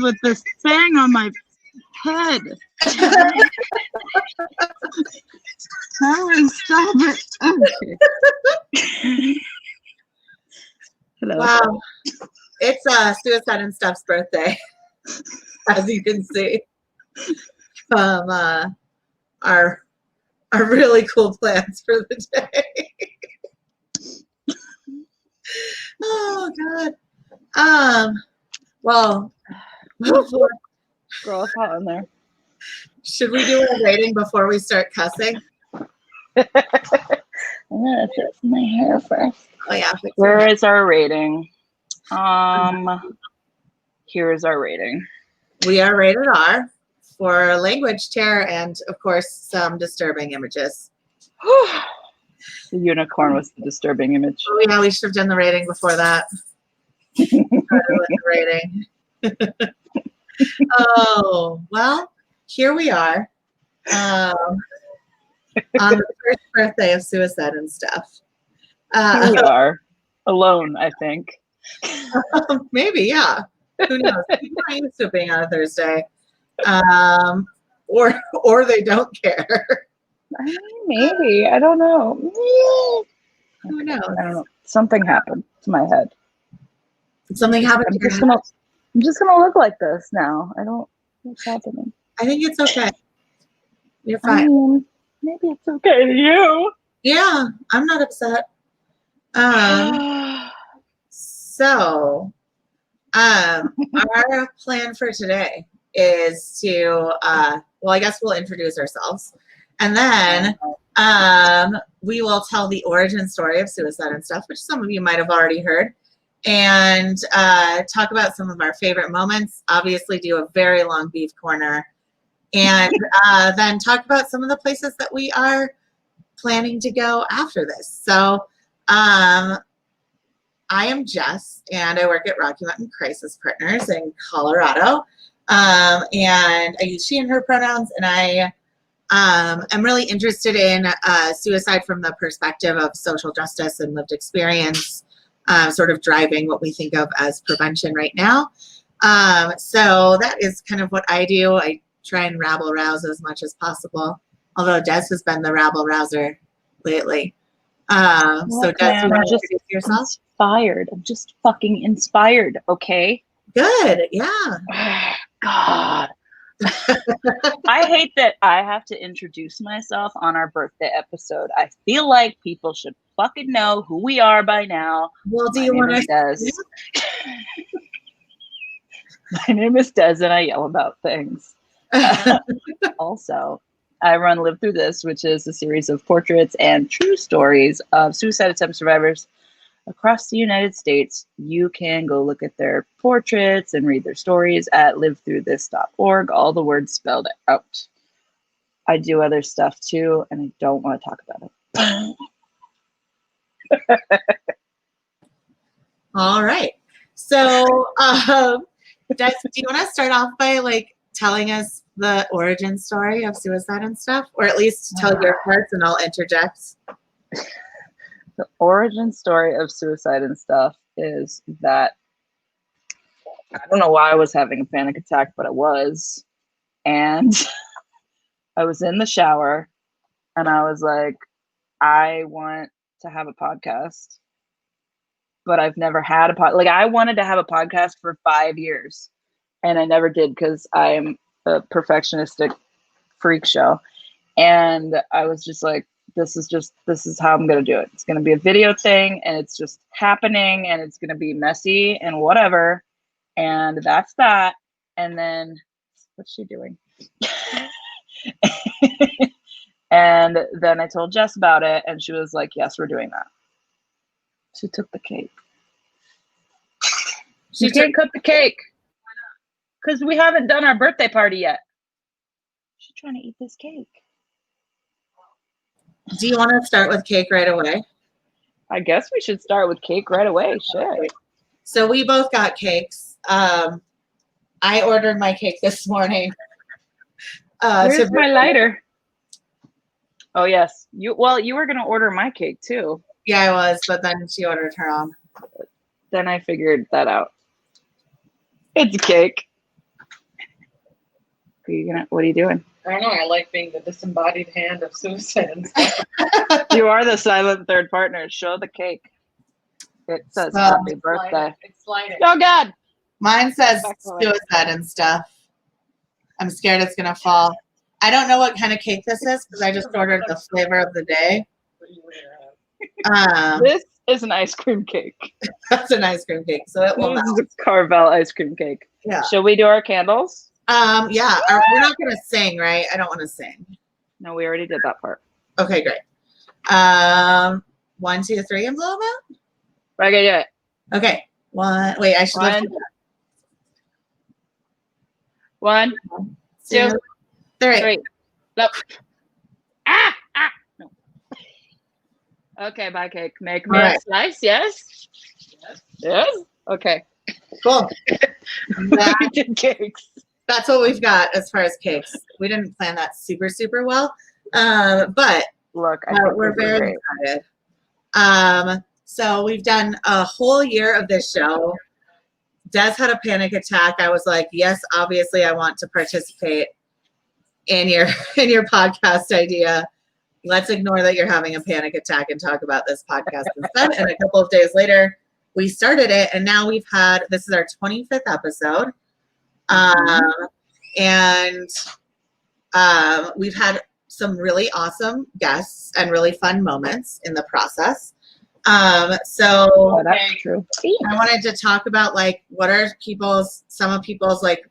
with this thing on my head. Stop it. Okay. Hello. Wow. It's Suicide and Stuff's birthday, as you can see from our really cool plans for the day. Oh God. Well, Girl, it's hot in there. should we do a rating before we start cussing? I'm gonna fix my hair first. Oh yeah. Where is our rating? Here is our rating. We are rated R for language, terror, and of course some disturbing images. The unicorn was the disturbing image. Oh yeah, we should have done the rating before that. Started with the rating. Oh well, here we are on the first birthday of Suicide and Stuff. Here we are, alone, I think. Maybe, yeah. Who knows? People are used to being on a Thursday, or they don't care. Maybe, I don't know. Who knows? I don't know. Something happened to my head. Something happened to your head. I'm just gonna look like this now. I don't. What's happening? I think it's okay. You're I fine. mean, maybe it's okay to you. Yeah, I'm not upset. So, our plan for today is to, well, I guess we'll introduce ourselves, and then we will tell the origin story of Suicide and Stuff, which some of you might have already heard, and talk about some of our favorite moments. Obviously, do a very long beef corner, and then talk about some of the places that we are planning to go after this. So, I am Jess, and I work at Rocky Mountain Crisis Partners in Colorado. And I use she and her pronouns, and I am really interested in suicide from the perspective of social justice and lived experience, sort of driving what we think of as prevention right now. So that is kind of what I do. I try and rabble-rouse as much as possible, although Des has been the rabble-rouser lately. So Des, you want to introduce yourself? Inspired. I'm just fucking inspired, okay? Good, yeah. God. I hate that I have to introduce myself on our birthday episode. I feel like people should fucking know who we are by now. Well, do you want to? Des. My name is Des, and I yell about things. Also, I run Live Through This, which is a series of portraits and true stories of suicide attempt survivors across the United States. You can go look at their portraits and read their stories at livethroughthis.org, all the words spelled out. I do other stuff too, and I don't want to talk about it. All right. So, Des, do you want to start off by telling us the origin story of Suicide and Stuff, or at least tell your parts, and I'll interject. The origin story of Suicide and Stuff is that I don't know why I was having a panic attack, but I was, and I was in the shower, and I was like, I want to have a podcast, but I've never had a podcast. Like, I wanted to have a podcast for 5 years, and I never did because I am a perfectionistic freak show. And I was just like, this is how I'm going to do it. It's going to be a video thing, and it's just happening, and it's going to be messy and whatever. And that's that. And then, what's she doing? And then I told Jess about it, and she was like, yes, we're doing that. She took the cake. She can't cut the cake. Why not? Because we haven't done our birthday party yet. She's trying to eat this cake. Do you want to start with cake right away? I guess we should start with cake right away. Sure. So we both got cakes. I ordered my cake this morning. Where's my lighter? Oh, yes. You were going to order my cake too. Yeah, I was, but then she ordered her own. Then I figured that out. It's a cake. What are you doing? I don't know. I like being the disembodied hand of suicide and stuff. You are the silent third partner. Show the cake. It says happy birthday. It's sliding. Oh God! Mine says Back away. suicide and stuff. I'm scared it's gonna fall. I don't know what kind of cake this is because I just ordered the flavor of the day. This is an ice cream cake. That's an ice cream cake, so it will This melt. is a Carvel ice cream cake. Yeah. Shall we do our candles? Yeah. We're not gonna sing, right? I don't want to sing. No, we already did that part. Okay, great. 1, 2, 3, and blow them out. Okay, do it. Okay. One. Wait, I should lift it up. 1, 2, 3. No. Ah! No. Okay, bye, cake. Make me a slice, yes? Yes? Okay. Cool. We did cakes. That's what we've got as far as cakes. We didn't plan that super, super well. But Look, we're very excited. So we've done a whole year of this show. Des had a panic attack. I was like, yes, obviously I want to participate in your podcast idea. Let's ignore that you're having a panic attack and talk about this podcast instead. And a couple of days later, we started it, and now this is our 25th episode. And we've had some really awesome guests and really fun moments in the process. That's true. I wanted to talk about like what are some of people's like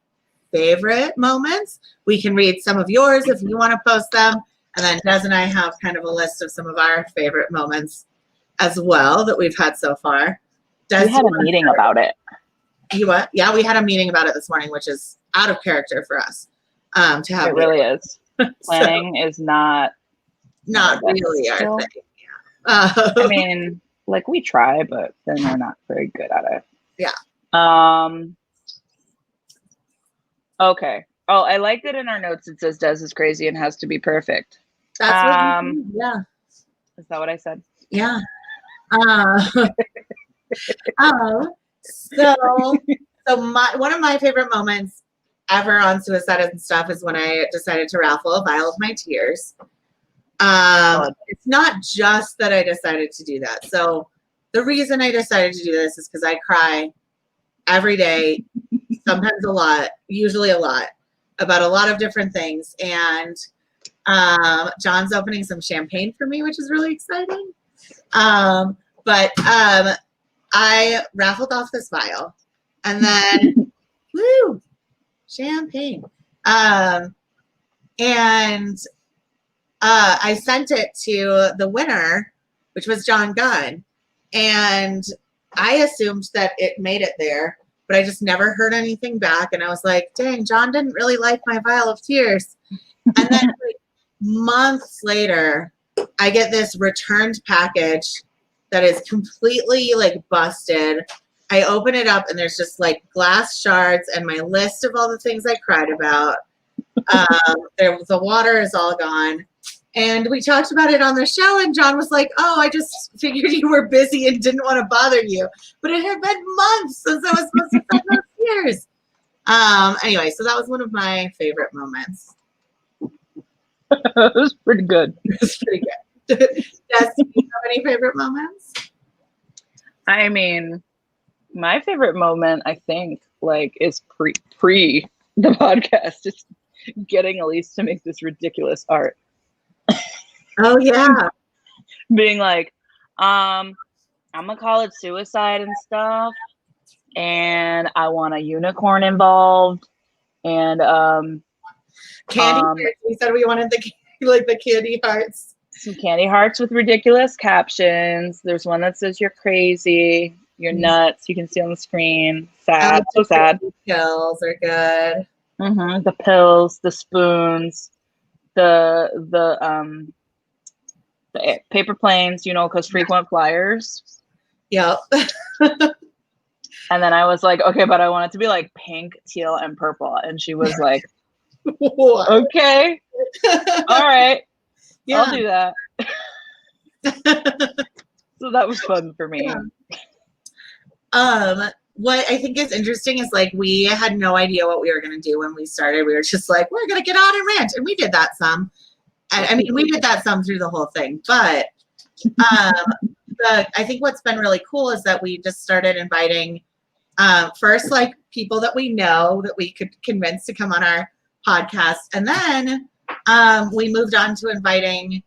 favorite moments. We can read some of yours if you want to post them, and then Des and I have kind of a list of some of our favorite moments as well that we've had so far. Des, we had a meeting about it. You what? Yeah, we had a meeting about it this morning, which is out of character for us. To have it really is. Planning is not really our still, thing. I mean, like we try, but then we're not very good at it. Yeah. Okay. Oh, I like that in our notes it says Des is crazy and has to be perfect. That's what yeah. Is that what I said? Yeah. So one of my favorite moments ever on Suicide and Stuff is when I decided to raffle a vial of my tears. It's not just that I decided to do that. So the reason I decided to do this is because I cry every day, sometimes a lot, usually a lot, about a lot of different things. And John's opening some champagne for me, which is really exciting. But I raffled off this vial, and then woo, champagne. And I sent it to the winner, which was John Gunn. And I assumed that it made it there, but I just never heard anything back. And I was like, dang, John didn't really like my vial of tears. And then like, months later, I get this returned package that is completely like busted. I open it up and there's just like glass shards and my list of all the things I cried about. The water is all gone. And we talked about it on the show, and John was like, oh, I just figured you were busy and didn't want to bother you. But it had been months since I was supposed to send those tears. Anyway, so that was one of my favorite moments. It was pretty good. It was pretty good. Jess, do you have any favorite moments? I mean, my favorite moment, I think, like, is pre the podcast, just getting Elise to make this ridiculous art. Oh yeah. Being like, I'm gonna call it Suicide and Stuff, and I want a unicorn involved, and candy hearts. We said we wanted the candy hearts. Some candy hearts with ridiculous captions. There's one that says you're crazy, you're nuts. You can see on the screen. Sad, so sad. Pills are good. The pills, the spoons, the paper planes, you know, because frequent flyers. Yep. And then I was like, okay, but I want it to be like pink, teal, and purple. And she was like, okay, all right, yeah. I'll do that. So that was fun for me. Yeah. what I think is interesting is like we had no idea what we were going to do when we started. We were just like, we're going to get on and rant. And we did that some. I mean, we did that some through the whole thing. But I think what's been really cool is that we just started inviting first like people that we know that we could convince to come on our podcast. And then we moved on to inviting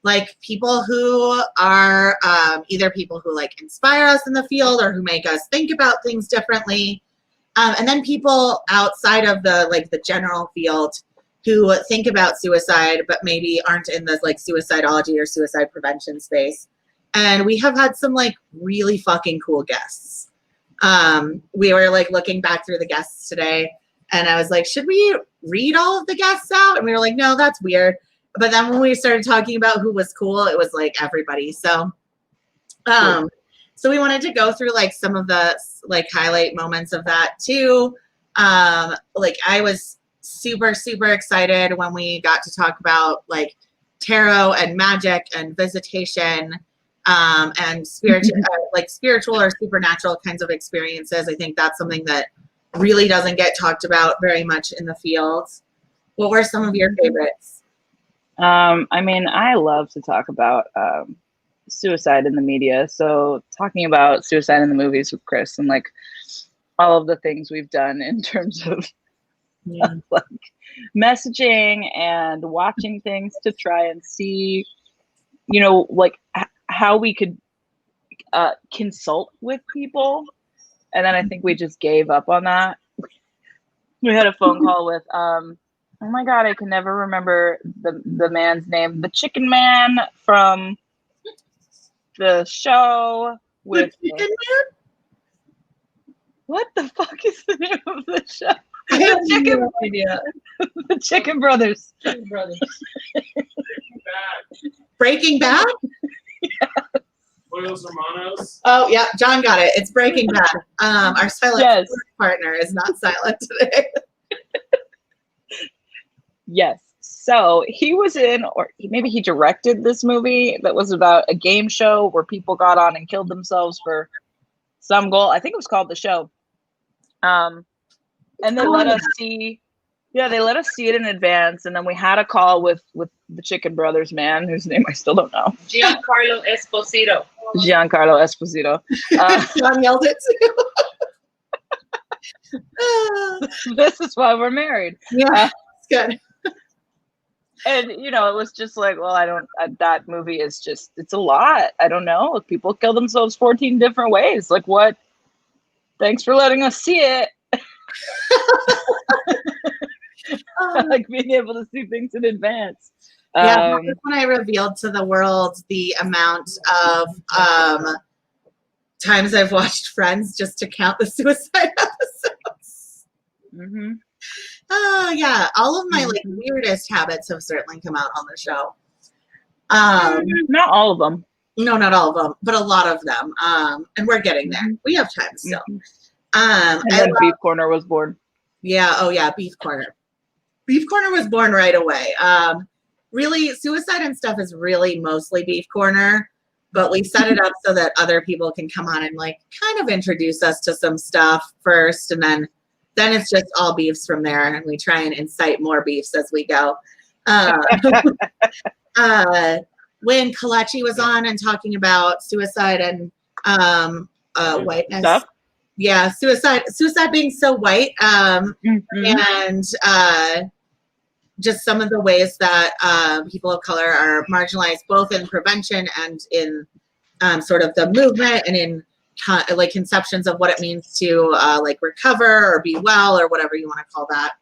like people who are either people who like inspire us in the field or who make us think about things differently. And then people outside of the like the general field who think about suicide, but maybe aren't in the like suicidology or suicide prevention space. And we have had some like really fucking cool guests. We were like looking back through the guests today and I was like, should we read all of the guests out? And we were like, no, that's weird. But then when we started talking about who was cool, it was like everybody. So, so we wanted to go through like some of the like highlight moments of that too. Like I was super, super excited when we got to talk about like tarot and magic and visitation, and spiritual or supernatural kinds of experiences. I think that's something that really doesn't get talked about very much in the field. What were some of your favorites? I mean, I love to talk about suicide in the media. So talking about suicide in the movies with Chris and like all of the things we've done in terms of like messaging and watching things to try and see, you know, like how we could consult with people. And then I think we just gave up on that. We had a phone call with oh my God, I can never remember the man's name. The chicken man from the show with The Chicken Man? What the fuck is the name of the show? I have no idea. The Chicken Brothers. Chicken Brothers. Breaking Bad? Los Hermanos. Oh yeah, John got it. It's Breaking Bad. Our silent partner is not silent today. Yes. So he was in, or maybe he directed this movie that was about a game show where people got on and killed themselves for some goal. I think it was called The Show. And they let us see, they let us see it in advance. And then we had a call with the Chicken Brothers man, whose name I still don't know. Giancarlo Esposito. Giancarlo Esposito. John yelled it too. This is why we're married. Yeah, it's good. And, you know, it was just like, well, that movie is just, it's a lot. I don't know. People kill themselves 14 different ways. Like what? Thanks for letting us see it. I like being able to see things in advance. Yeah, that's when I revealed to the world the amount of times I've watched Friends just to count the suicide episodes. Mm-hmm. Oh yeah, all of my like weirdest habits have certainly come out on the show. Not all of them. No, not all of them, but a lot of them. And we're getting there. We have time still. And then Beef Corner was born. Yeah. Oh yeah, Beef Corner. Beef Corner was born right away. Really, suicide and stuff is really mostly Beef Corner, but we set it up so that other people can come on and like kind of introduce us to some stuff first, and then it's just all beefs from there, and we try and incite more beefs as we go. When Kalechi was on and talking about suicide and whiteness, Stuff? Yeah, suicide being so white, and just some of the ways that people of color are marginalized, both in prevention and in sort of the movement and in like conceptions of what it means to like recover or be well or whatever you want to call that.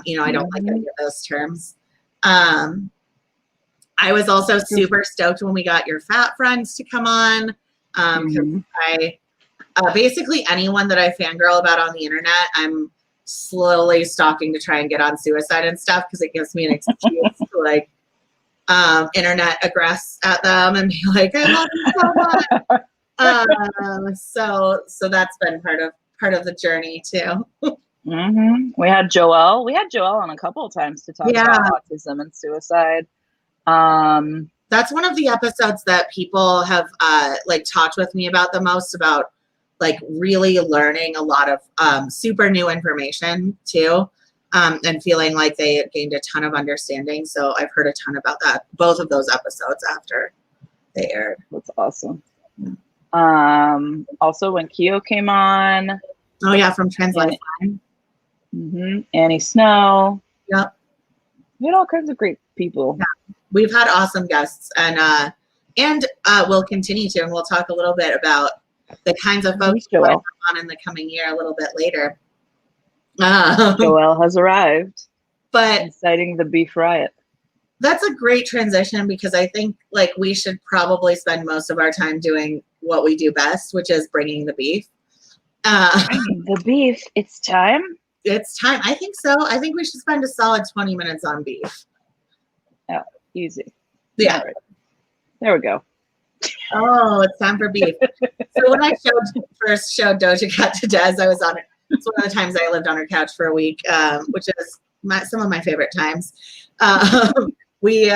You know, I don't like any of those terms. I was also super stoked when we got your fat friends to come on. Because I basically anyone that I fangirl about on the internet, I'm slowly stalking to try and get on suicide and stuff because it gives me an excuse to like internet aggress at them and be like, I love you so much. So that's been part of the journey too. We had Joelle. We had Joelle on a couple of times to talk about autism and suicide. That's one of the episodes that people have like talked with me about the most, about like really learning a lot of super new information too, and feeling like they gained a ton of understanding. So I've heard a ton about that, both of those episodes after they aired. That's awesome. Also, when Keo came on. Oh yeah, from Trans Lifeline. Annie Snow. Yep. We had all kinds of great people. Yeah. We've had awesome guests, and we'll continue to, and we'll talk a little bit about the kinds of folks who are on in the coming year a little bit later. Joelle has arrived, but inciting the beef riot. That's a great transition, because I think like we should probably spend most of our time doing what we do best, which is bringing the beef. Bringing the beef. It's time. It's time. I think so. I think we should spend a solid 20 minutes on beef. Oh, easy. Yeah. Right. There we go. Oh, it's time for beef. So when I first showed Doja Cat to Des, I was on it. It's one of the times I lived on her couch for a week, which is some of my favorite times. We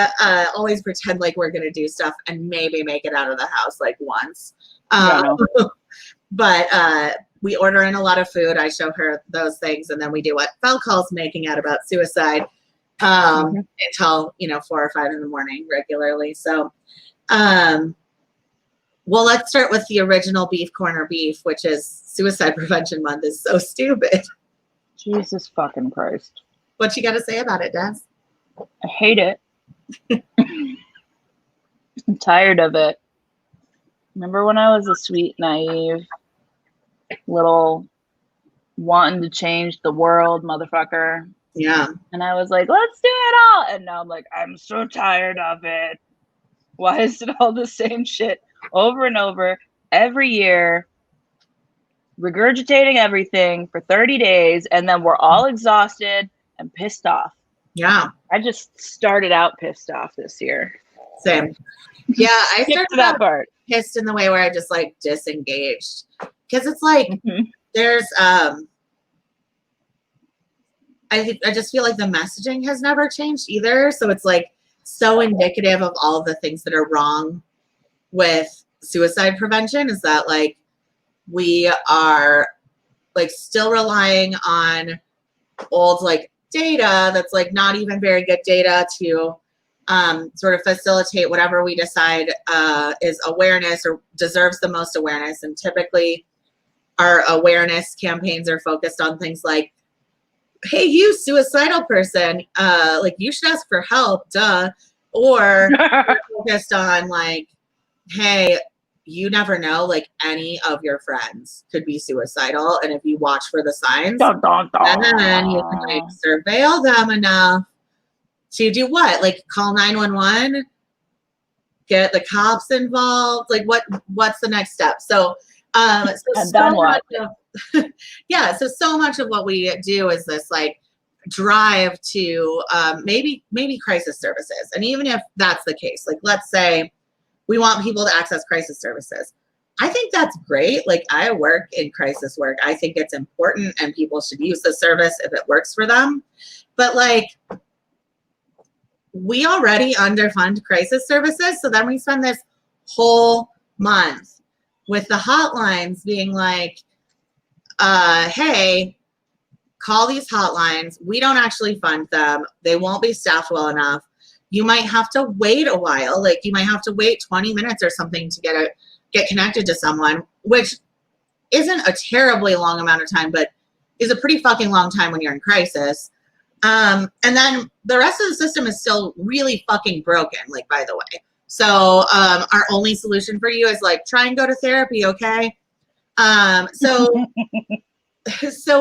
always pretend like we're going to do stuff and maybe make it out of the house like once. But we order in a lot of food. I show her those things, and then we do what Fel calls making out about suicide until 4 or 5 in the morning regularly. So, well, let's start with the original Beef Corner Beef, which is Suicide Prevention Month is so stupid. Jesus fucking Christ. What you got to say about it, Des? I hate it. I'm tired of it. Remember when I was a sweet, naive, little wanting to change the world motherfucker? Yeah. And I was like, let's do it all. And now I'm like, I'm so tired of it. Why is it all the same shit over and over every year, regurgitating everything for 30 days, and then we're all exhausted and pissed off? Yeah. I just started out pissed off this year. Same. Yeah, I started that part pissed in the way where I just like disengaged, because it's like there's I just feel like the messaging has never changed either. So it's like so indicative of all of the things that are wrong with suicide prevention, is that like we are like still relying on old like data that's like not even very good data to sort of facilitate whatever we decide is awareness or deserves the most awareness. And typically our awareness campaigns are focused on things like, hey, you suicidal person, like you should ask for help, duh. Or focused on like, hey, you never know, like any of your friends could be suicidal, and if you watch for the signs, then you can like surveil them enough to do what? Like call 911, get the cops involved. Like what's the next step? So yeah, so much of what we do is this like drive to maybe crisis services. And even if that's the case, like let's say we want people to access crisis services, I think that's great. Like I work in crisis work. I think it's important and people should use the service if it works for them. But like we already underfund crisis services. So then we spend this whole month with the hotlines being like, hey, call these hotlines. We don't actually fund them. They won't be staffed well enough. You might have to wait a while. Like you might have to wait 20 minutes or something to get connected to someone, which isn't a terribly long amount of time, but is a pretty fucking long time when you're in crisis. And then the rest of the system is still really fucking broken, like, by the way. So our only solution for you is like, try and go to therapy, okay? So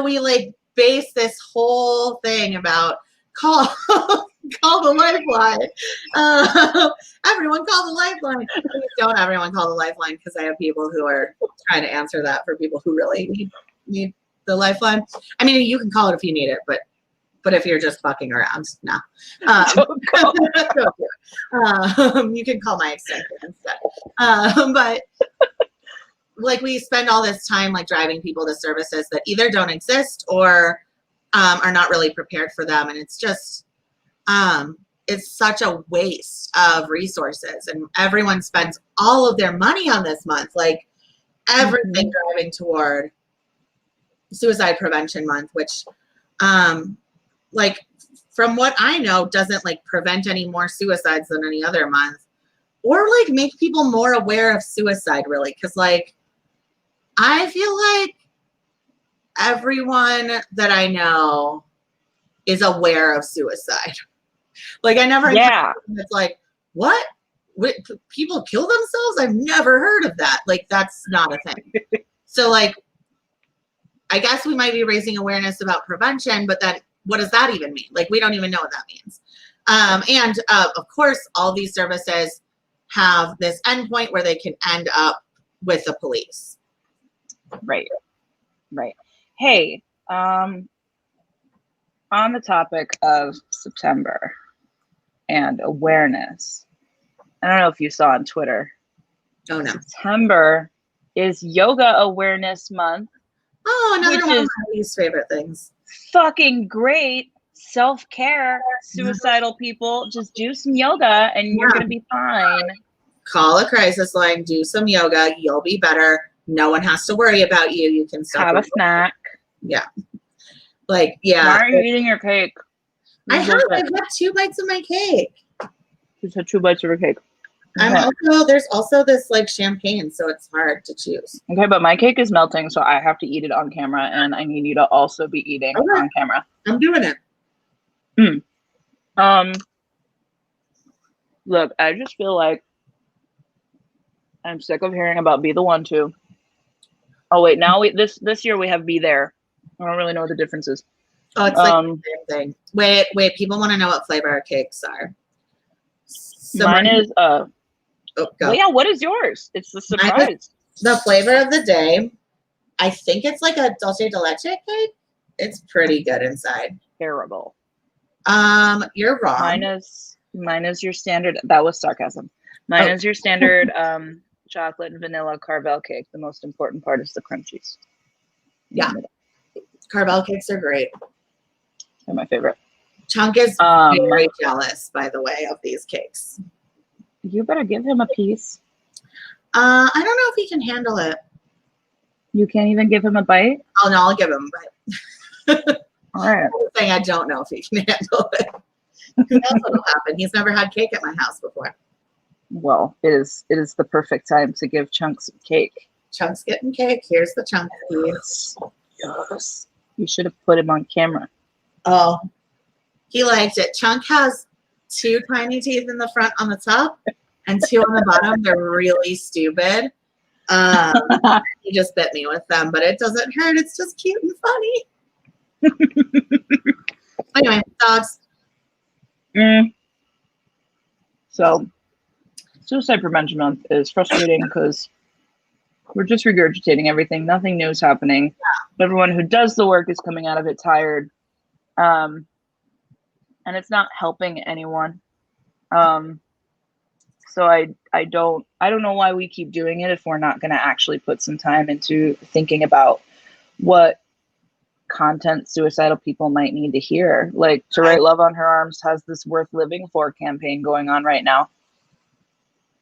we like base this whole thing about call the lifeline. Everyone call the lifeline. Please don't everyone call the lifeline, because I have people who are trying to answer that for people who really need the lifeline. I mean, you can call it if you need it, but if you're just fucking around, no. You can call my extension instead. But like we spend all this time like driving people to services that either don't exist or are not really prepared for them. And it's just, it's such a waste of resources, and everyone spends all of their money on this month. Like everything driving toward Suicide Prevention Month, which, like, from what I know, doesn't like prevent any more suicides than any other month, or like make people more aware of suicide, really. Because, like, I feel like everyone that I know is aware of suicide. Like, I never Yeah. it's like, what? People kill themselves? I've never heard of that. Like, that's not a thing. So, like, I guess we might be raising awareness about prevention, but then what does that even mean? Like, we don't even know what that means. And of course, all these services have this endpoint where they can end up with the police. Right. Right. Hey, on the topic of September and awareness, I don't know if you saw on Twitter. Oh, no. September is Yoga Awareness Month. Oh, another Which one of is my least favorite things. Fucking great. Self-care. Suicidal people, just do some yoga and you're going to be fine. Call a crisis line, do some yoga, you'll be better. No one has to worry about you. You can stop. Have a snack. Yeah. Like, yeah. Why are you eating your cake? I've had 2 bites of my cake. Just had 2 bites of your cake. Okay. There's also this like champagne, so it's hard to choose. Okay, but my cake is melting, so I have to eat it on camera, and I need you to also be eating on camera. I'm doing it. Look, I just feel like I'm sick of hearing about Be the One too. Oh wait, now this year we have Be There. I don't really know what the difference is. Oh, it's like the same thing. Wait, people want to know what flavor our cakes are. So mine is go. Well, yeah, what is yours? It's the surprise. The flavor of the day, I think it's like a dulce de leche cake. It's pretty good inside. Terrible. You're wrong. Mine is your standard. That was sarcasm. Mine is your standard chocolate and vanilla Carvel cake. The most important part is the crunchies. Yeah. Carvel cakes are great. They're my favorite. Chunk is very jealous, by the way, of these cakes. You better give him a piece. I don't know if he can handle it. You can't even give him a bite? Oh, no, I'll give him a bite. All right. I'm saying I don't know if he can handle it. Who knows what will happen? He's never had cake at my house before. Well, it is the perfect time to give Chunk some cake. Chunk's getting cake. Here's the Chunk piece. Yes. You should have put him on camera. Oh, he liked it. Chunk has 2 tiny teeth in the front on the top and 2 on the bottom. They're really stupid. He just bit me with them, but it doesn't hurt. It's just cute and funny. Anyway, dogs. So, Suicide Prevention Month is frustrating because we're just regurgitating everything. Nothing new is happening. Everyone who does the work is coming out of it tired. And it's not helping anyone. So I don't know why we keep doing it if we're not going to actually put some time into thinking about what content suicidal people might need to hear. Like, To Write Love on Her Arms has this Worth Living For campaign going on right now.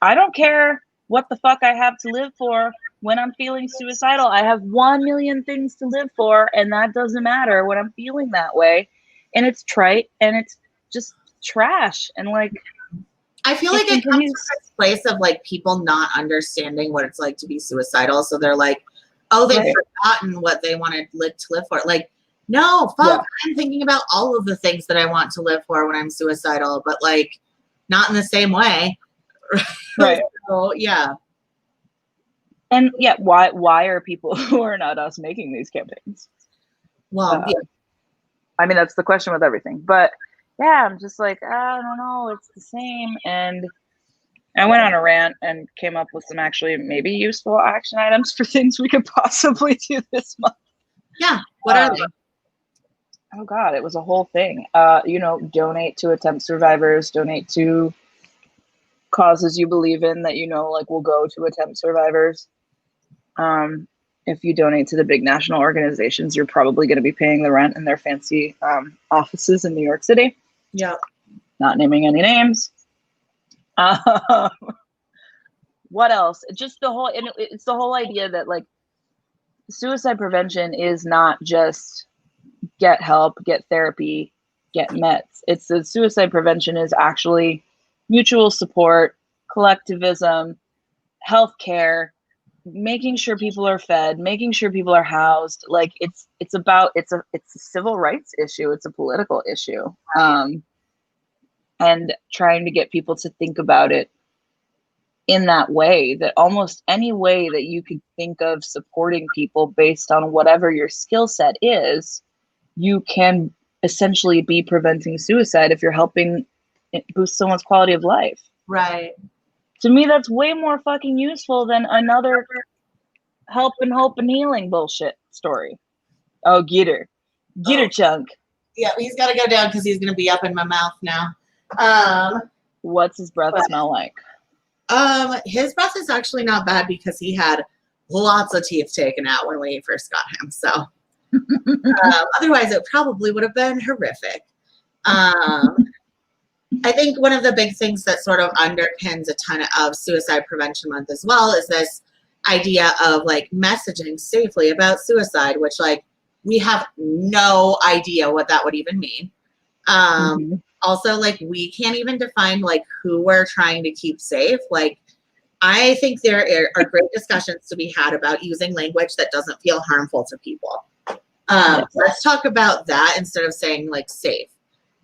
I don't care what the fuck I have to live for when I'm feeling suicidal. I have 1 million things to live for, and that doesn't matter when I'm feeling that way. And it's trite and it's just trash. And like, I feel like it comes from this place of like people not understanding what it's like to be suicidal. So they're like, oh, they've forgotten what they wanted to live for. Like, no, fuck, I'm thinking about all of the things that I want to live for when I'm suicidal, but like not in the same way. Right. So, yeah. And yeah, why are people who are not us making these campaigns? Well, yeah. I mean, that's the question with everything. But yeah, I'm just like, I don't know, it's the same. And I went on a rant and came up with some actually maybe useful action items for things we could possibly do this month. Yeah. What are they? Oh God, it was a whole thing. Donate to attempt survivors, donate to causes you believe in that will go to attempt survivors. If you donate to the big national organizations, you're probably going to be paying the rent in their fancy offices in New York City. Yeah. Not naming any names. What else? Just the whole, and it's the whole idea that like suicide prevention is not just get help, get therapy, get meds. It's the suicide prevention is actually mutual support, collectivism, healthcare, making sure people are fed, making sure people are housed. Like it's a civil rights issue. It's a political issue. And trying to get people to think about it in that way, that almost any way that you could think of supporting people based on whatever your skill set is, you can essentially be preventing suicide if you're helping boost someone's quality of life. Right. To me, that's way more fucking useful than another help and hope and healing bullshit story. Oh, get her chunk. Yeah, he's got to go down because he's going to be up in my mouth now. What's his breath smell like? His breath is actually not bad because he had lots of teeth taken out when we first got him. So otherwise, it probably would have been horrific. I think one of the big things that sort of underpins a ton of Suicide Prevention Month as well is this idea of like messaging safely about suicide, which like we have no idea what that would even mean. Also, like we can't even define like who we're trying to keep safe. Like I think there are great discussions to be had about using language that doesn't feel harmful to people. Let's talk about that instead of saying like safe,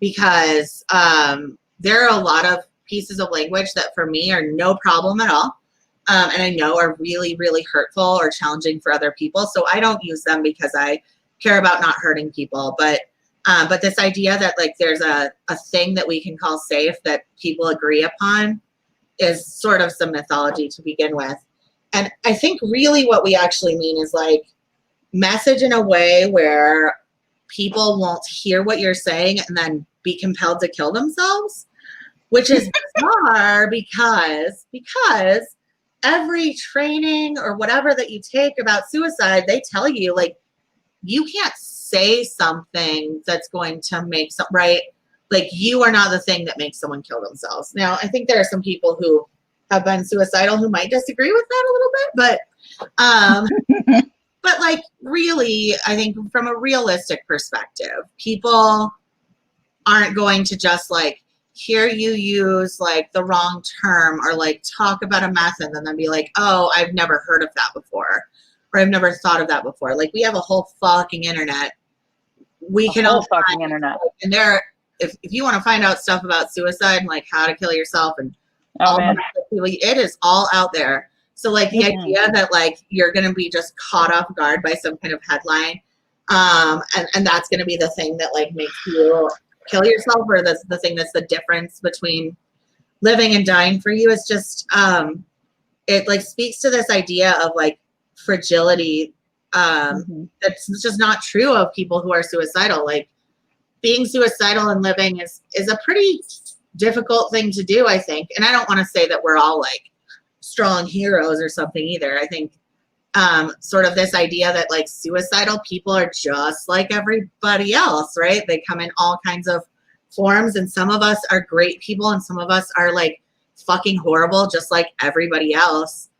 because there are a lot of pieces of language that for me are no problem at all. And I know are really, really hurtful or challenging for other people. So I don't use them because I care about not hurting people. But this idea that like there's a thing that we can call safe that people agree upon is sort of some mythology to begin with. And I think really what we actually mean is like message in a way where people won't hear what you're saying and then be compelled to kill themselves, which is bizarre because every training or whatever that you take about suicide, they tell you like you can't say something that's going to make some right. Like you are not the thing that makes someone kill themselves. Now, I think there are some people who have been suicidal who might disagree with that a little bit, but like really, I think from a realistic perspective, people aren't going to just like hear you use like the wrong term or like talk about a method and then be like, oh, I've never heard of that before, or I've never thought of that before. Like we have a whole fucking internet. We can all fucking internet. And there, if you want to find out stuff about suicide and like how to kill yourself and it is all out there. So like the idea that like you're going to be just caught off guard by some kind of headline, and that's going to be the thing that like makes you kill yourself, or that's the thing that's the difference between living and dying for you, is just it like speaks to this idea of like fragility that's just not true of people who are suicidal. Like being suicidal and living is a pretty difficult thing to do, I think. And I don't want to say that we're all like strong heroes or something either. I think sort of this idea that like suicidal people are just like everybody else, right? They come in all kinds of forms, and some of us are great people and some of us are like fucking horrible, just like everybody else.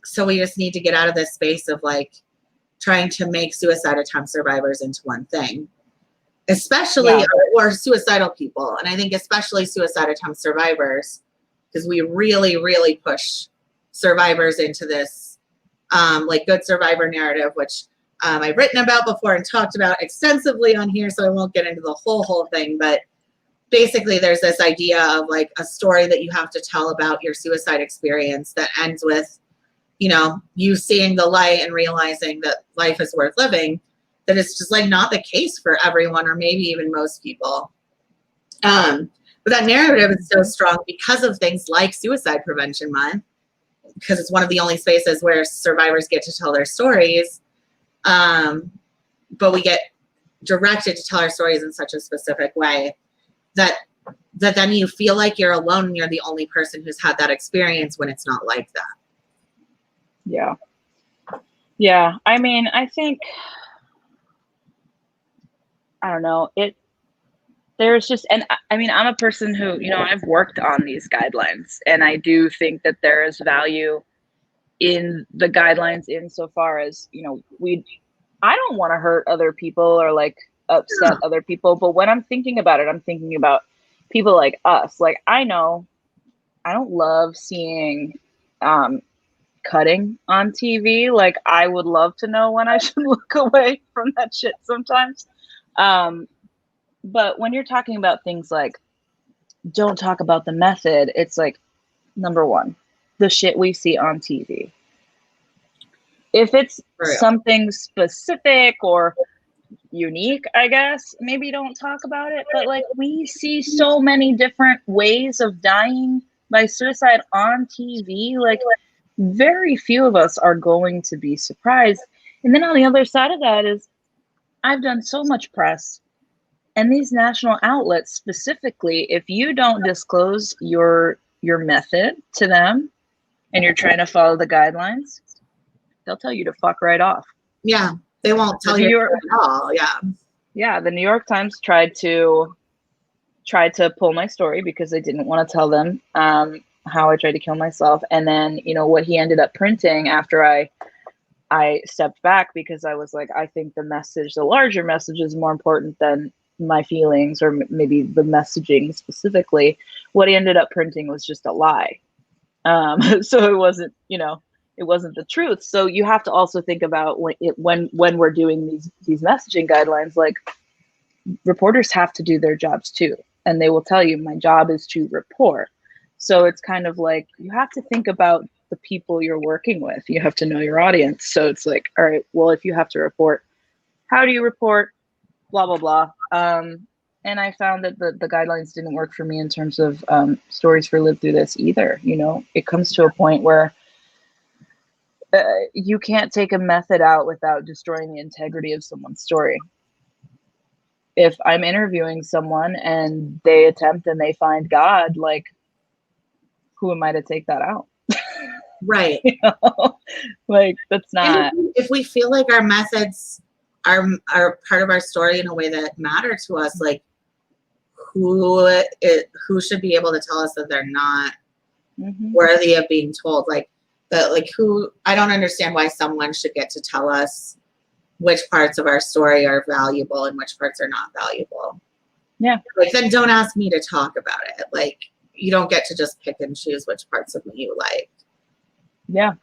So we just need to get out of this space of like trying to make suicide attempt survivors into one thing, especially or suicidal people. And I think especially suicide attempt survivors, because we really, really push survivors into this like good survivor narrative, which I've written about before and talked about extensively on here, so I won't get into the whole thing. But basically there's this idea of like a story that you have to tell about your suicide experience that ends with, you know, you seeing the light and realizing that life is worth living, that it's just like not the case for everyone, or maybe even most people. But that narrative is so strong because of things like Suicide Prevention Month, because it's one of the only spaces where survivors get to tell their stories. But we get directed to tell our stories in such a specific way that then you feel like you're alone and you're the only person who's had that experience, when it's not like that. Yeah. I mean, I think, I don't know, there's just, and I mean, I'm a person who, you know, I've worked on these guidelines, and I do think that there is value in the guidelines insofar as, you know, I don't want to hurt other people or like upset other people, but when I'm thinking about it, I'm thinking about people like us. Like, I know I don't love seeing cutting on TV. Like, I would love to know when I should look away from that shit sometimes. But when you're talking about things like don't talk about the method, it's like, number one, the shit we see on TV. If it's something specific or unique, I guess, maybe don't talk about it. But like, we see so many different ways of dying by suicide on TV. Like, very few of us are going to be surprised. And then on the other side of that is, I've done so much press, and these national outlets specifically, if you don't disclose your method to them and you're trying to follow the guidelines, they'll tell you to fuck right off. Yeah, they won't tell you at all. Yeah. Yeah, the New York Times tried to pull my story because I didn't want to tell them how I tried to kill myself. And then, you know, what he ended up printing after I stepped back, because I was like, I think the larger message is more important than my feelings, or maybe the messaging specifically. What he ended up printing was just a lie. So it wasn't, you know, it wasn't the truth. So you have to also think about when we're doing these messaging guidelines, like, reporters have to do their jobs too. And they will tell you, my job is to report. So it's kind of like, you have to think about the people you're working with. You have to know your audience. So it's like, all right, well, if you have to report, how do you report? Blah, blah, blah. And I found that the guidelines didn't work for me in terms of stories for Live Through This either. You know, it comes to a point where you can't take a method out without destroying the integrity of someone's story. If I'm interviewing someone and they attempt and they find God, like, who am I to take that out? Right. You know? Like, that's not. If we feel like our methods are part of our story in a way that matter to us, like, who should be able to tell us that they're not worthy of being told? Like, who? I don't understand why someone should get to tell us which parts of our story are valuable and which parts are not valuable. Yeah. Like, then don't ask me to talk about it. Like, you don't get to just pick and choose which parts of me you like. Yeah.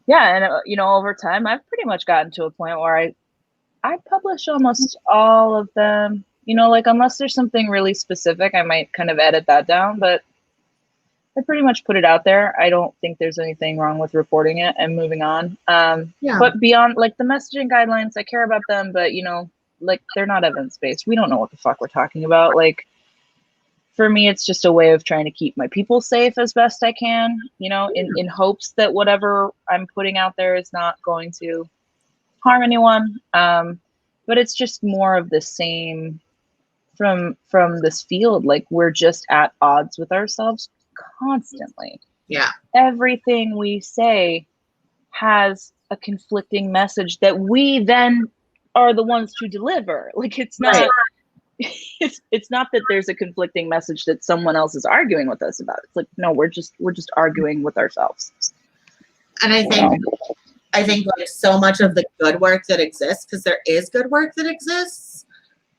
Yeah. And, you know, over time, I've pretty much gotten to a point where I publish almost all of them, you know, like, unless there's something really specific, I might kind of edit that down, but I pretty much put it out there. I don't think there's anything wrong with reporting it and moving on. But beyond, like, the messaging guidelines, I care about them, but, you know, like, they're not evidence-based. We don't know what the fuck we're talking about. Like, for me, it's just a way of trying to keep my people safe as best I can, you know, in hopes that whatever I'm putting out there is not going to harm anyone. But it's just more of the same from this field. Like, we're just at odds with ourselves constantly. Yeah. Everything we say has a conflicting message that we then are the ones to deliver. Like, it's not it's not that there's a conflicting message that someone else is arguing with us about. It's like, no, we're just arguing with ourselves. And I think like, so much of the good work that exists, because there is good work that exists,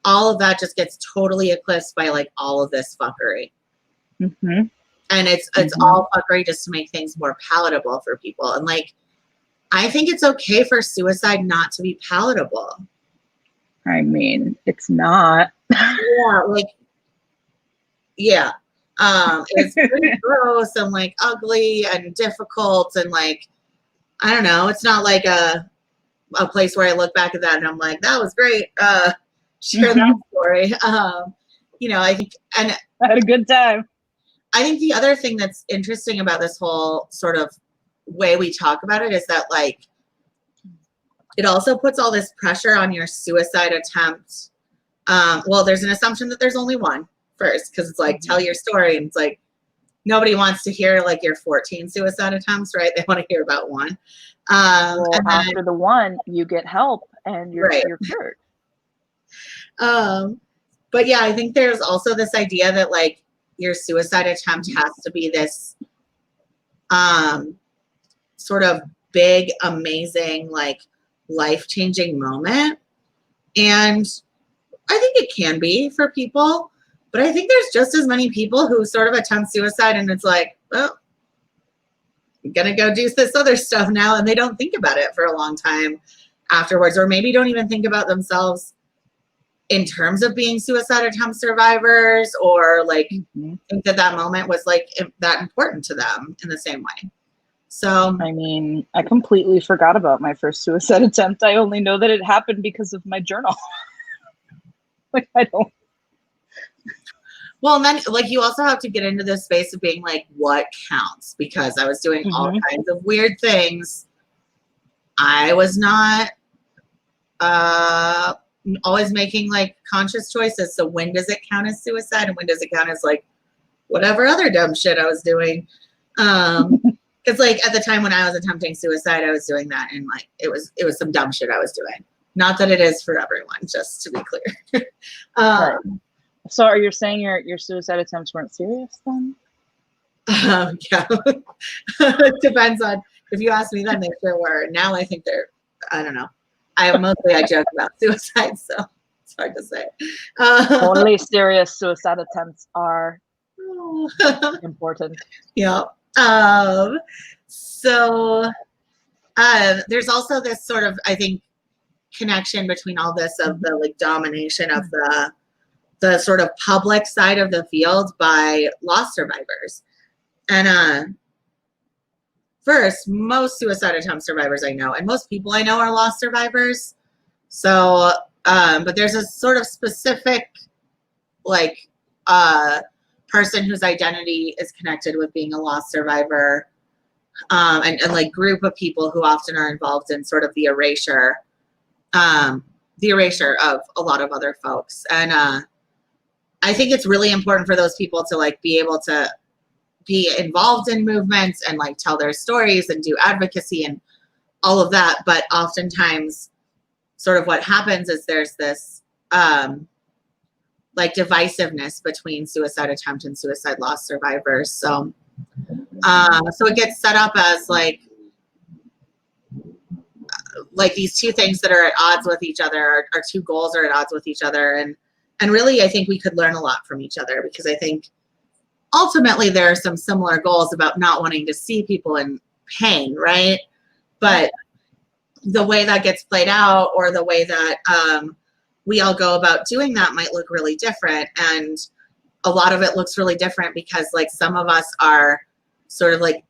all of that just gets totally eclipsed by, like, all of this fuckery. And it's all fuckery just to make things more palatable for people. And, like, I think it's okay for suicide not to be palatable. I mean, it's not. It's pretty gross and, like, ugly and difficult, and, like, I don't know. It's not like a place where I look back at that and I'm like, that was great. Share that story. You know, I think, and I had a good time. I think the other thing that's interesting about this whole sort of way we talk about it is that, like, it also puts all this pressure on your suicide attempt. Well, there's an assumption that there's only one first, because it's like, tell your story, and it's like, nobody wants to hear, like, your 14 suicide attempts, right? They want to hear about one. Well, and then, after the one, you get help and you're cured. But yeah, I think there's also this idea that like your suicide attempt has to be this sort of big, amazing, like life-changing moment. And I think it can be for people, but I think there's just as many people who sort of attempt suicide and it's like, well, I'm gonna go do this other stuff now, and they don't think about it for a long time afterwards, or maybe don't even think about themselves in terms of being suicide attempt survivors, or like think that moment was like that important to them in the same way. So I mean, I completely forgot about my first suicide attempt. I only know that it happened because of my journal. Like, I don't. Well, and then like you also have to get into this space of being like, what counts? Because I was doing all kinds of weird things. I was not always making like conscious choices. So when does it count as suicide, and when does it count as like whatever other dumb shit I was doing? Because like at the time when I was attempting suicide, I was doing that, and like it was some dumb shit I was doing. Not that it is for everyone, just to be clear. Right. So are you saying your suicide attempts weren't serious then? Yeah. It depends on, if you ask me then, they sure were. Now I think they're, I don't know. I joke about suicide, so it's hard to say. Only serious suicide attempts are important. Yeah. So there's also this sort of, I think, connection between all this of the like domination of the sort of public side of the field by loss survivors. And first, most suicide attempt survivors I know, and most people I know, are loss survivors. So, but there's a sort of specific like person whose identity is connected with being a loss survivor, and like group of people who often are involved in sort of the erasure of a lot of other folks. And I think it's really important for those people to like be able to be involved in movements and like tell their stories and do advocacy and all of that. But oftentimes sort of what happens is there's this like divisiveness between suicide attempt and suicide loss survivors. So it gets set up as like these two things that are at odds with each other, our two goals are at odds with each other. And really, I think we could learn a lot from each other, because I think ultimately there are some similar goals about not wanting to see people in pain, right? But the way that gets played out, or the way that we all go about doing that, might look really different. And a lot of it looks really different because like some of us are sort of like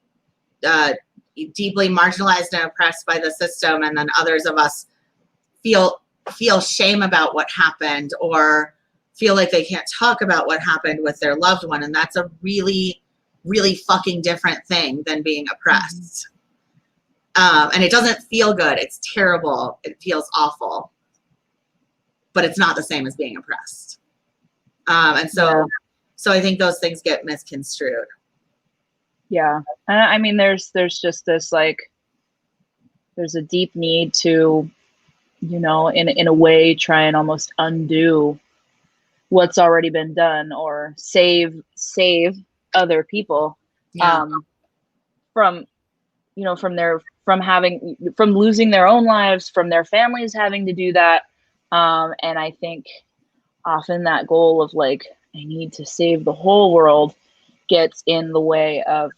deeply marginalized and oppressed by the system, and then others of us feel shame about what happened, or feel like they can't talk about what happened with their loved one. And that's a really, really fucking different thing than being oppressed. And it doesn't feel good. It's terrible. It feels awful. But it's not the same as being oppressed. And so I think those things get misconstrued. Yeah. I mean, there's just this like, there's a deep need to, you know, in a way, try and almost undo what's already been done, or save other people from, you know, from losing their own lives, from their families having to do that. And I think often that goal of like, I need to save the whole world gets in the way of,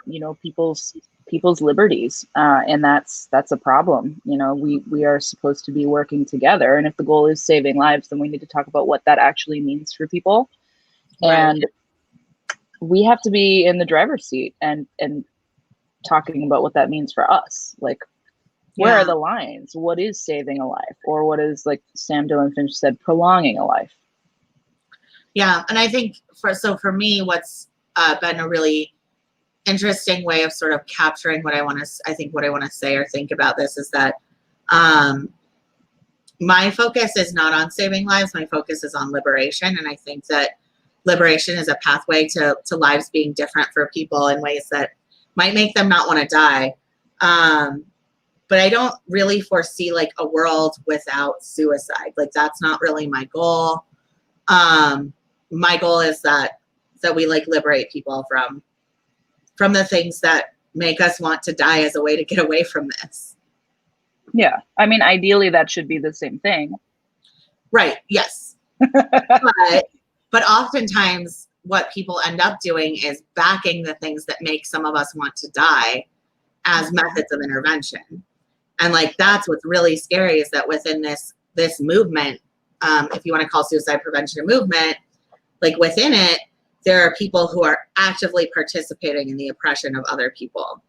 you know, people's liberties. And that's a problem. You know, we are supposed to be working together. And if the goal is saving lives, then we need to talk about what that actually means for people. Right. And we have to be in the driver's seat and talking about what that means for us. Like, where are the lines? What is saving a life? Or what is, like Sam Dillon Finch said, prolonging a life? Yeah. And I think for me, what's been a really interesting way of sort of capturing what I want to say or think about this is that my focus is not on saving lives. My focus is on liberation. And I think that liberation is a pathway to lives being different for people in ways that might make them not want to die. But I don't really foresee like a world without suicide. Like that's not really my goal. My goal is that we like liberate people from the things that make us want to die as a way to get away from this. Yeah. I mean, ideally that should be the same thing. Right. Yes. but oftentimes what people end up doing is backing the things that make some of us want to die as methods of intervention. And like, that's what's really scary, is that within this movement, if you want to call suicide prevention a movement, like within it, there are people who are actively participating in the oppression of other people.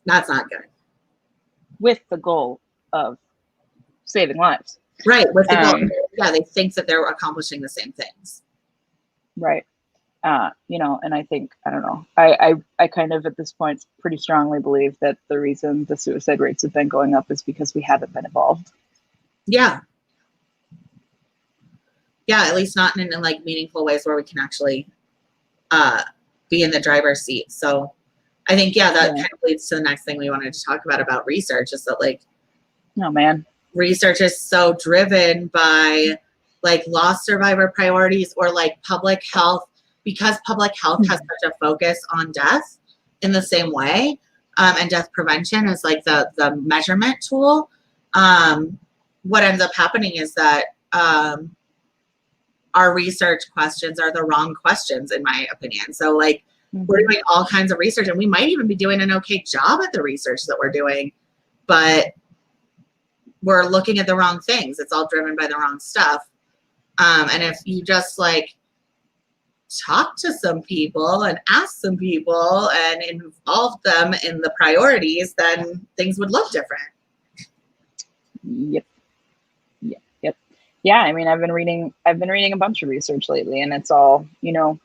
That's not good. With the goal of saving lives. Right. With the goal, yeah, they think that they're accomplishing the same things. Right. You know, and I think, I don't know, I kind of at this point pretty strongly believe that the reason the suicide rates have been going up is because we haven't been involved. Yeah. Yeah, at least not in like meaningful ways where we can actually be in the driver's seat. So I think, yeah, that kind of leads to the next thing we wanted to talk about research, is that like, oh man, research is so driven by like loss survivor priorities or like public health, because public health has such a focus on death in the same way, and death prevention is like the measurement tool. What ends up happening is that our research questions are the wrong questions, in my opinion. So like, we're doing all kinds of research, and we might even be doing an okay job at the research that we're doing, but we're looking at the wrong things. It's all driven by the wrong stuff. And if you just like talk to some people and ask some people and involve them in the priorities, then things would look different. Yep. Yeah, I mean, I've been reading a bunch of research lately, and it's all, you know,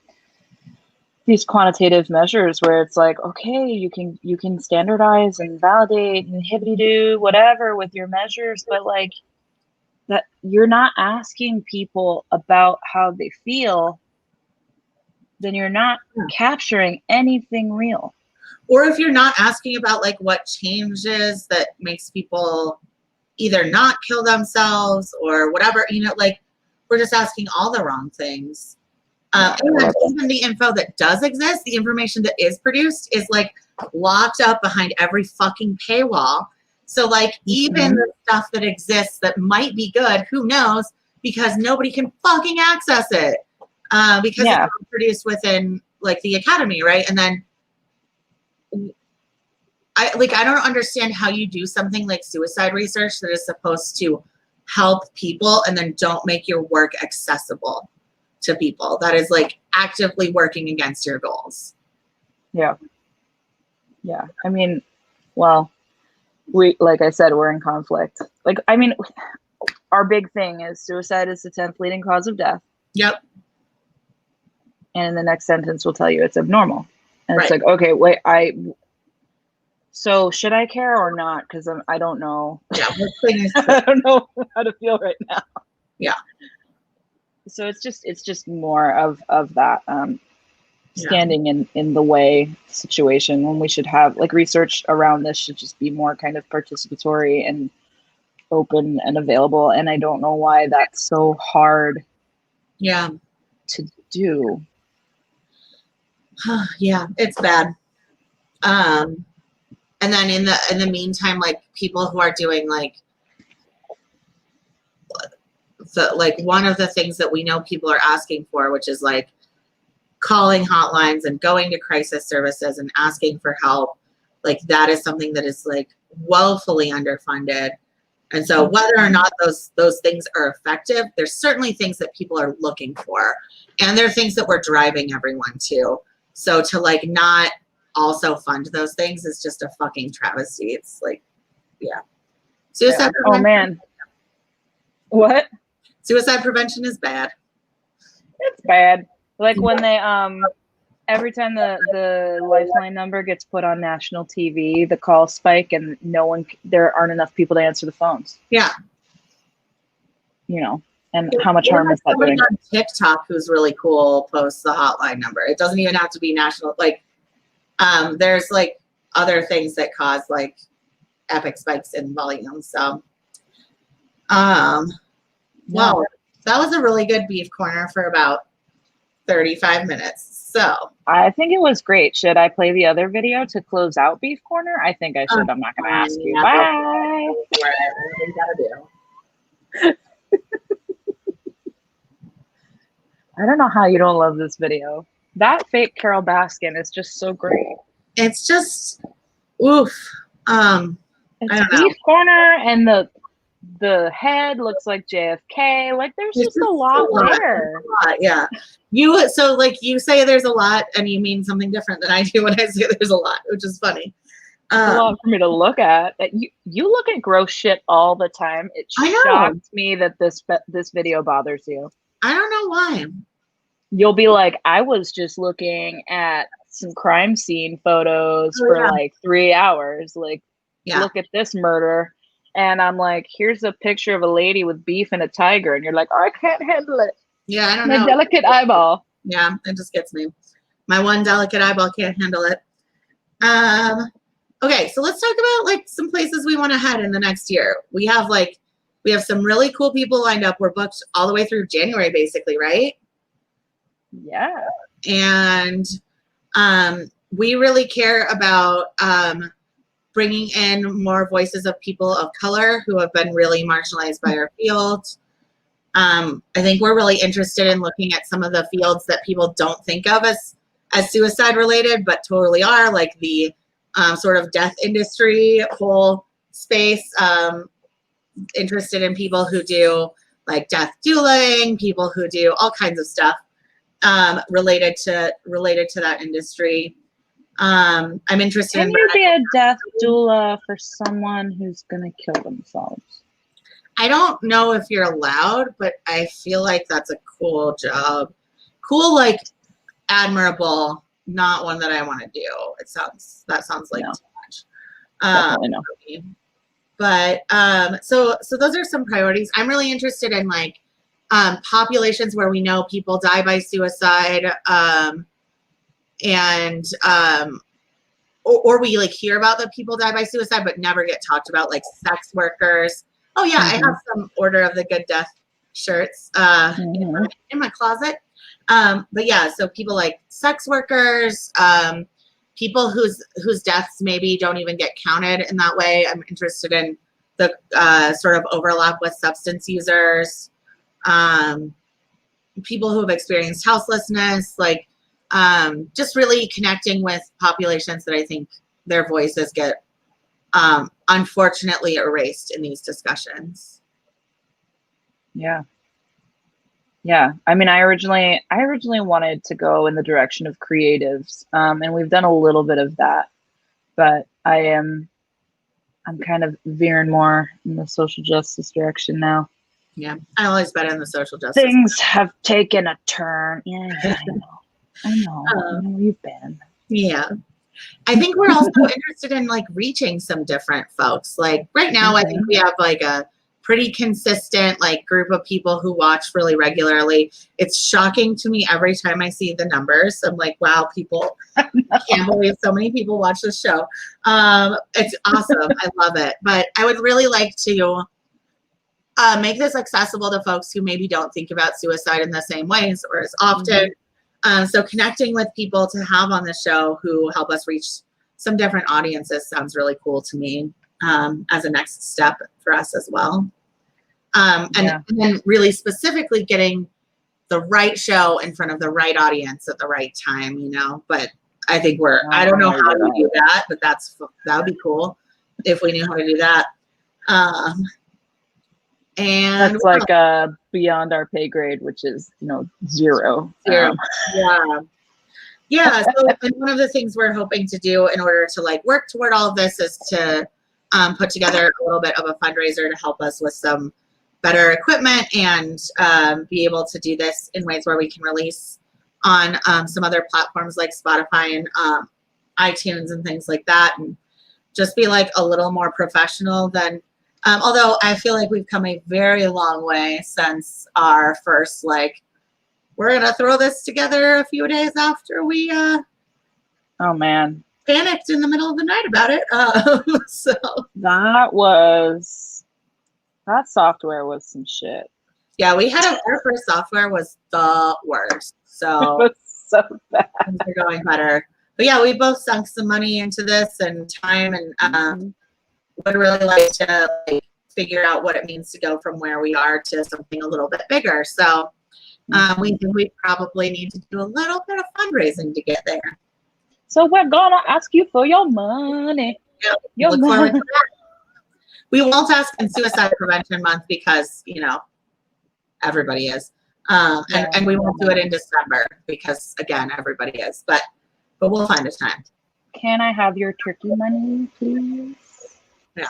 these quantitative measures where it's like, okay, you can standardize and validate and hibbity-doo, whatever with your measures, but like that you're not asking people about how they feel, then you're not capturing anything real. Or if you're not asking about like what changes that makes people either not kill themselves or whatever, you know, like we're just asking all the wrong things. And even the info that does exist, the information that is produced is like locked up behind every fucking paywall. So like even the stuff that exists that might be good, who knows, because nobody can fucking access it, because it's produced within like the academy, right? And then I don't understand how you do something like suicide research that is supposed to help people and then don't make your work accessible to people. That is like actively working against your goals. Yeah. I mean, well, we, like I said, we're in conflict. Like, I mean, our big thing is suicide is the 10th leading cause of death. Yep. And in the next sentence will tell you it's abnormal. And it's like, okay, wait, so should I care or not? Because I don't know. Yeah, I don't know how to feel right now. Yeah. So it's just more of that standing in the way situation, when we should have like research around this should just be more kind of participatory and open and available. And I don't know why that's so hard. Yeah. To do. Yeah, it's bad. And then in the meantime, like people who are doing like one of the things that we know people are asking for, which is like calling hotlines and going to crisis services and asking for help, like that is something that is like woefully underfunded. And so whether or not those things are effective, there's certainly things that people are looking for, and there are things that we're driving everyone to. So to like not also fund those things is just a fucking travesty. It's like, suicide prevention. Oh man. What? Suicide prevention is bad. It's bad. Like when they every time the lifeline number gets put on national TV, the calls spike and there aren't enough people to answer the phones. Yeah. You know, and how much harm is that doing? On TikTok who's really cool posts the hotline number. It doesn't even have to be national. Like there's like other things that cause like epic spikes in volume. So wow. That was a really good beef corner for about 35 minutes. So I think it was great. Should I play the other video to close out Beef Corner? I think I should. I'm not going to ask you. yeah, Bye. go for it. Whatever you gotta do. I don't know how you don't love this video. That fake Carol Baskin is just so great. It's just oof. It's I don't know. Beef Corner, and the head looks like JFK. Like, there's just a lot there. Yeah. So like you say there's a lot and you mean something different than I do when I say there's a lot, which is funny. It's a lot for me to look at. You look at gross shit all the time. It shocked me that this video bothers you. I don't know why. You'll be like, I was just looking at some crime scene photos for like 3 hours. Like, look at this murder. And I'm like, here's a picture of a lady with beef and a tiger. And you're like, oh, I can't handle it. Yeah, I don't know. My delicate eyeball. Yeah, it just gets me. My one delicate eyeball can't handle it. Okay, so let's talk about like some places we want to head in the next year. We have some really cool people lined up. We're booked all the way through January, basically, right? Yeah. And we really care about bringing in more voices of people of color who have been really marginalized by our field. I think we're really interested in looking at some of the fields that people don't think of as suicide related, but totally are, like the sort of death industry whole space. Interested in people who do like death dueling, people who do all kinds of stuff related to that industry. I'm interested in. Can you be a death doula for someone who's gonna kill themselves? I don't know if you're allowed, but I feel like that's a cool job. Cool, like admirable, not one that I want to do. That sounds like too much. Definitely no. But so those are some priorities. I'm really interested in like populations where we know people die by suicide, or we like hear about that people die by suicide but never get talked about, like sex workers. Oh yeah, I have some Order of the Good Death shirts in my closet. But yeah, so people like sex workers, people whose deaths maybe don't even get counted in that way. I'm interested in the sort of overlap with substance users, people who have experienced houselessness, like just really connecting with populations that I think their voices get unfortunately erased in these discussions. Yeah. I mean, I originally wanted to go in the direction of creatives, and we've done a little bit of that, but I'm kind of veering more in the social justice direction now. Yeah, I always been in the social justice. Things have taken a turn. Yeah, I know. You've been. Yeah. I think we're also interested in like reaching some different folks. Like right now, I think we have like a pretty consistent like group of people who watch really regularly. It's shocking to me every time I see the numbers. I'm like, wow, I can't believe so many people watch this show. It's awesome. I love it. But I would really like to make this accessible to folks who maybe don't think about suicide in the same ways or as often. So connecting with people to have on the show who help us reach some different audiences sounds really cool to me, as a next step for us as well. And then really specifically getting the right show in front of the right audience at the right time, but I think I don't know how to do that, but that would be cool if we knew how to do that. And that's like beyond our pay grade, which is zero. Yeah. So and one of the things we're hoping to do in order to like work toward all of this is to put together a little bit of a fundraiser to help us with some better equipment and be able to do this in ways where we can release on some other platforms like Spotify and iTunes and things like that, and just be like a little more professional than. Although I feel like we've come a very long way since our first, like, we're going to throw this together a few days after we oh man, panicked in the middle of the night about it. So that software was some shit. Yeah, our first software was the worst. So was so bad. things are going better. But yeah, we both sunk some money into this and time, and would really like to figure out what it means to go from where we are to something a little bit bigger. So we think we probably need to do a little bit of fundraising to get there. So we're gonna ask you for your money. Yep. Your Look forward money. to that. We won't ask in Suicide Prevention Month because, everybody is. And we won't do it in December because, again, everybody is. But we'll find a time. Can I have your turkey money, please? Yeah.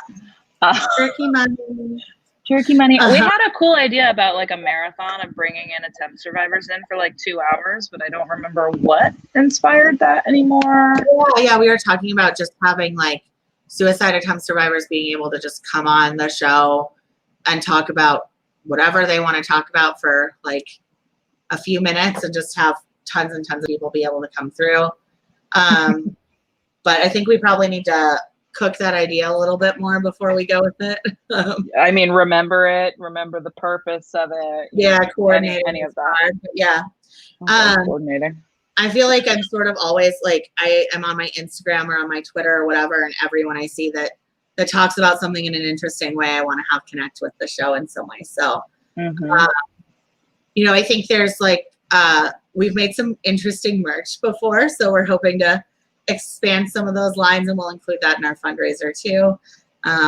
Turkey money. Turkey money. We had a cool idea about like a marathon of bringing in attempt survivors in for like 2 hours, but I don't remember what inspired that anymore. Yeah, we were talking about just having like suicide attempt survivors being able to just come on the show and talk about whatever they want to talk about for like a few minutes and just have tons and tons of people be able to come through. But I think we probably need to cook that idea a little bit more before we go with it. I mean, remember the purpose of it. Yeah, coordinating any of that. hard, but yeah. Coordinating. I feel like I'm sort of always like I am on my Instagram or on my Twitter or whatever, and everyone I see that talks about something in an interesting way, I want to have connect with the show in some way. So, I think there's like we've made some interesting merch before, so we're hoping to expand some of those lines, and we'll include that in our fundraiser too.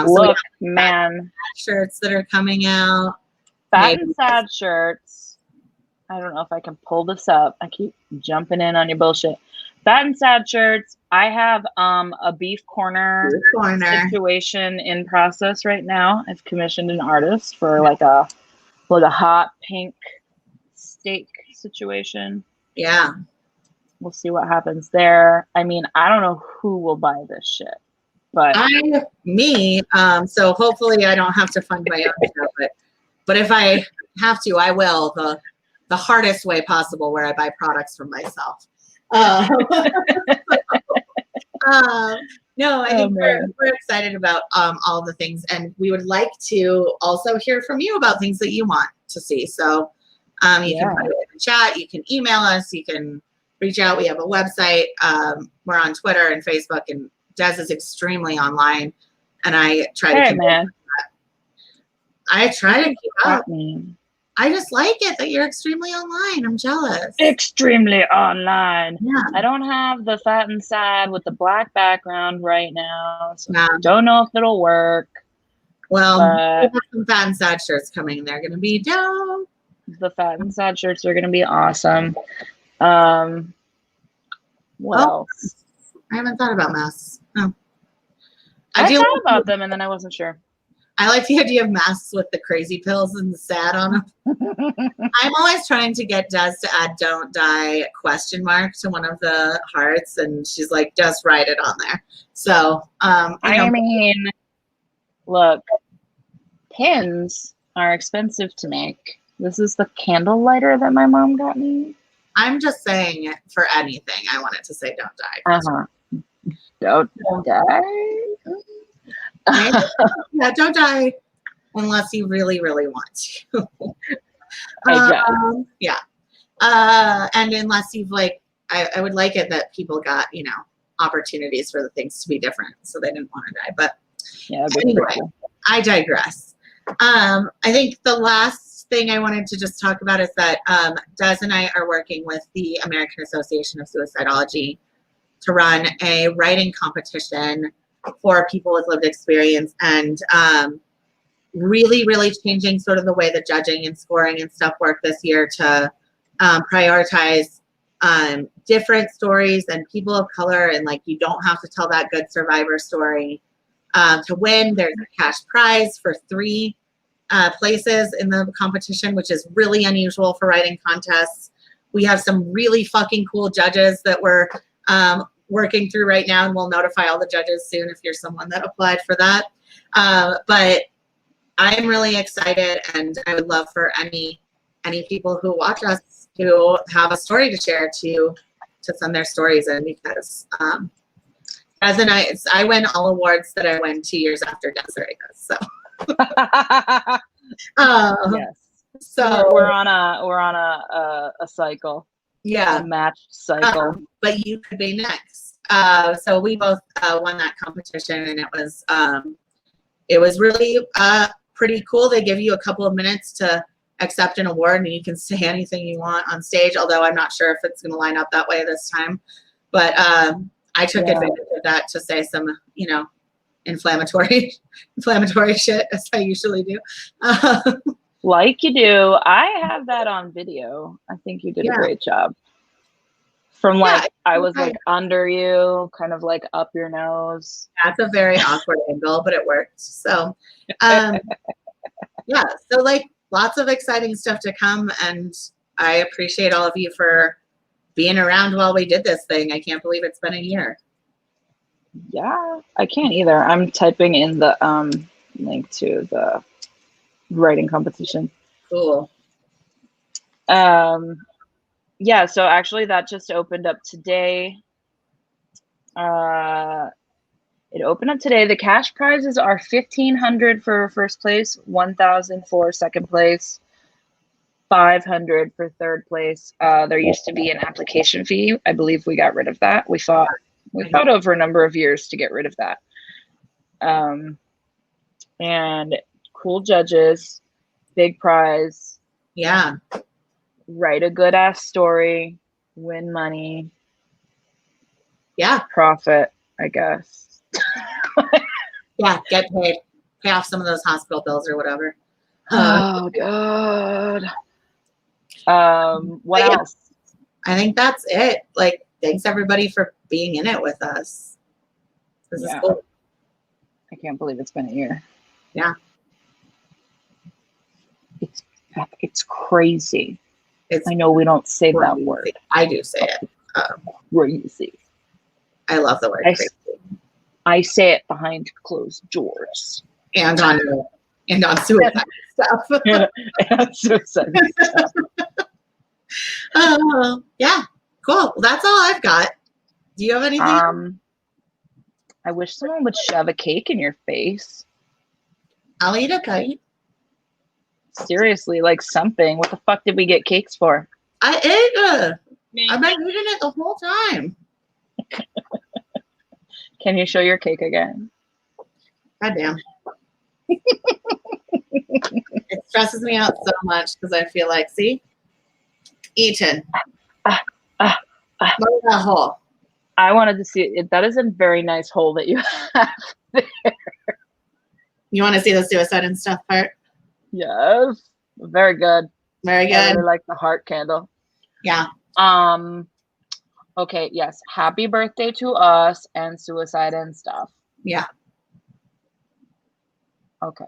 Look, man, shirts that are coming out. Fat and Sad shirts. I don't know if I can pull this up. I keep jumping in on your bullshit. Fat and Sad shirts. I have a beef corner situation in process right now. I've commissioned an artist for like a hot pink steak situation. Yeah. We'll see what happens there. I mean, I don't know who will buy this shit, but me. So hopefully I don't have to fund my own stuff, but if I have to, I will the hardest way possible, where I buy products from myself. No, I think we're excited about all the things, and we would like to also hear from you about things that you want to see. So you can put it in the chat, you can email us, you can reach out. We have a website. We're on Twitter and Facebook, and Des is extremely online, and I try to keep up. I try to keep up. I just like it that you're extremely online. I'm jealous. Extremely online. Yeah. I don't have the Fat and Sad with the black background right now, so I don't know if it'll work. Well, we have some Fat and Sad shirts coming. They're going to be dope. The Fat and Sad shirts are going to be awesome. What else? I haven't thought about masks. No. I thought about them, and then I wasn't sure. I like the idea of masks with the crazy pills and the sad on them. I'm always trying to get Des to add "Don't Die?" to one of the hearts, and she's like, just write it on there. So, I mean, look, pins are expensive to make. This is the candle lighter that my mom got me. I'm just saying, for anything, I want it to say "Don't Die." Don't die. Yeah, don't die unless you really, really want to. Yeah. And unless you've I would like it that people got, opportunities for the things to be different, so they didn't want to die. But anyway, I digress. I think the last thing I wanted to just talk about is that Des and I are working with the American Association of Suicidology to run a writing competition for people with lived experience, and really, really changing sort of the way the judging and scoring and stuff work this year to prioritize different stories and people of color, and you don't have to tell that good survivor story to win. There's a cash prize for 3 places in the competition, which is really unusual for writing contests. We have some really fucking cool judges that we're working through right now, and we'll notify all the judges soon if you're someone that applied for that. But I'm really excited, and I would love for any people who watch us who have a story to share to send their stories in, because Des and I win all awards that I win 2 years after Dese'Rae does. So Yes. So we're on a cycle, yeah, a matched cycle. but you could be next. So we both won that competition, and it was really pretty cool. They give you a couple of minutes to accept an award, and you can say anything you want on stage, although I'm not sure if it's going to line up that way this time. But I took advantage of that to say some, inflammatory shit, as I usually do. Like you do. I have that on video. I think you did a great job. From I was like under you, kind of like up your nose. That's a very awkward angle, but it worked. So, yeah. So like lots of exciting stuff to come, and I appreciate all of you for being around while we did this thing. I can't believe it's been a year. Yeah, I can't either. I'm typing in the link to the writing competition. Cool. Yeah, so actually that just opened up today. It opened up today. The cash prizes are $1,500 for first place, $1,000 for second place, $500 for third place. There used to be an application fee. I believe we got rid of that. We fought over a number of years to get rid of that. And cool judges, big prize. Yeah. Write a good ass story, win money. Yeah. Profit, I guess. Yeah, get paid. Pay off some of those hospital bills or whatever. Oh God. What else? I think that's it. Like, thanks everybody for being in it with us. This is cool. I can't believe it's been a year. Yeah. It's crazy. I know we don't say that word. I do say it. Crazy. I love the word crazy. I say it behind closed doors. And on suicide stuff. And suicide stuff. Yeah. Cool. Well, that's all I've got. Do you have anything? I wish someone would shove a cake in your face. I'll eat a kite. Seriously, like something. What the fuck did we get cakes for? I ate it. I've been eating it the whole time. Can you show your cake again? Goddamn. It stresses me out so much because I feel like, see? Eaten. Look at that hole. I wanted to see it. That is a very nice hole that you have there. You want to see the suicide and stuff part? Yes. Very good. Very good. I really like the heart candle. Yeah. Okay, yes. Happy birthday to us and suicide and stuff. Yeah. Okay.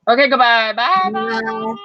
Okay, goodbye. Bye. Bye.